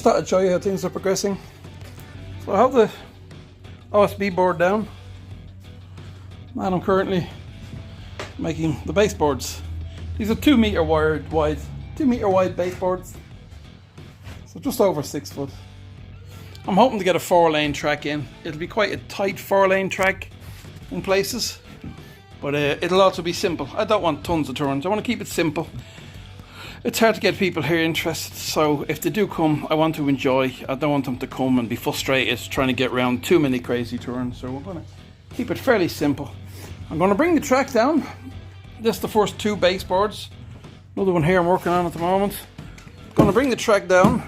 thought I'd show you how things are progressing. So I have the OSB board down, and I'm currently making the baseboards. These are 2 meter wide baseboards, so just over 6 foot. I'm hoping to get a 4-lane track in. It'll be quite a tight 4-lane track in places, but it'll also be simple. I don't want tons of turns. I want to keep it simple. It's hard to get people here interested, so if they do come, I want to enjoy. I don't want them to come and be frustrated trying to get around too many crazy turns, so we're going to keep it fairly simple. I'm going to bring the track down. This is the first 2 baseboards. Another one here I'm working on at the moment. I'm going to bring the track down,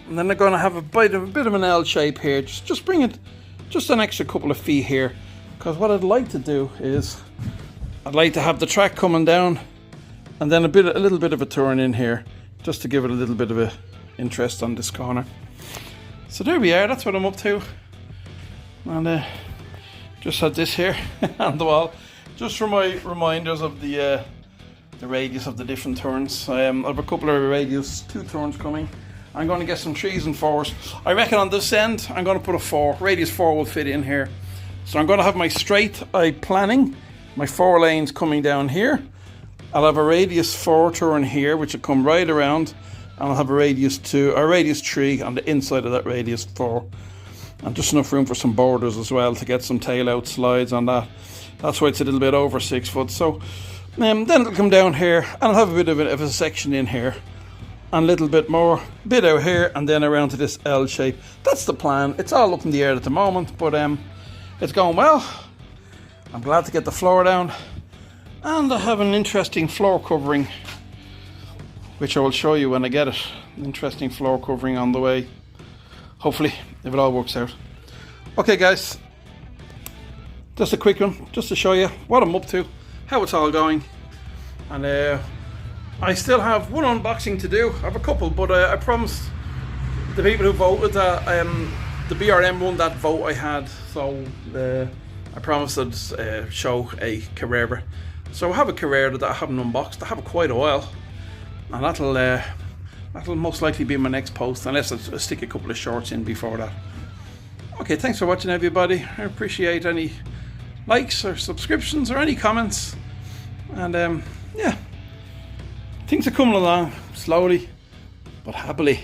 and then they're going to have a bit of an L shape here. Just bring it just an extra couple of feet here, because what I'd like to do is I'd like to have the track coming down and then a little bit of a turn in here, just to give it a little bit of a interest on this corner. So there we are, that's what I'm up to. And just had this here on the wall, just for my reminders of the radius of the different turns. I have a couple of radius 2 turns coming. I'm going to get some 3s and 4s. I reckon on this end I'm going to put a 4. Radius 4 will fit in here. So I'm going to have my straight eye planning, my 4 lanes coming down here. I'll have a radius 4 turn here, which will come right around, and I'll have a radius 2 or radius 3 on the inside of that radius 4, and just enough room for some borders as well to get some tail out slides on that. That's why it's a little bit over 6 foot. So then it'll come down here, and I'll have a bit of a section in here, and a little bit out here, and then around to this L shape. That's the plan. It's all up in the air at the moment, but it's going well. I'm glad to get the floor down. And I have an interesting floor covering, which I will show you when I get it. An interesting floor covering on the way, hopefully, if it all works out. Okay guys, just a quick one, just to show you what I'm up to, how it's all going. And I still have one unboxing to do. I have a couple, but I promised the people who voted that the BRM won that vote I had, so I promised I'd show a Carrera. So I have a Carrera that I haven't unboxed. I have it quite a while, and that'll most likely be my next post, unless I stick a couple of shorts in before that. Okay, thanks for watching everybody. I appreciate any likes or subscriptions or any comments, and yeah, things are coming along slowly but happily.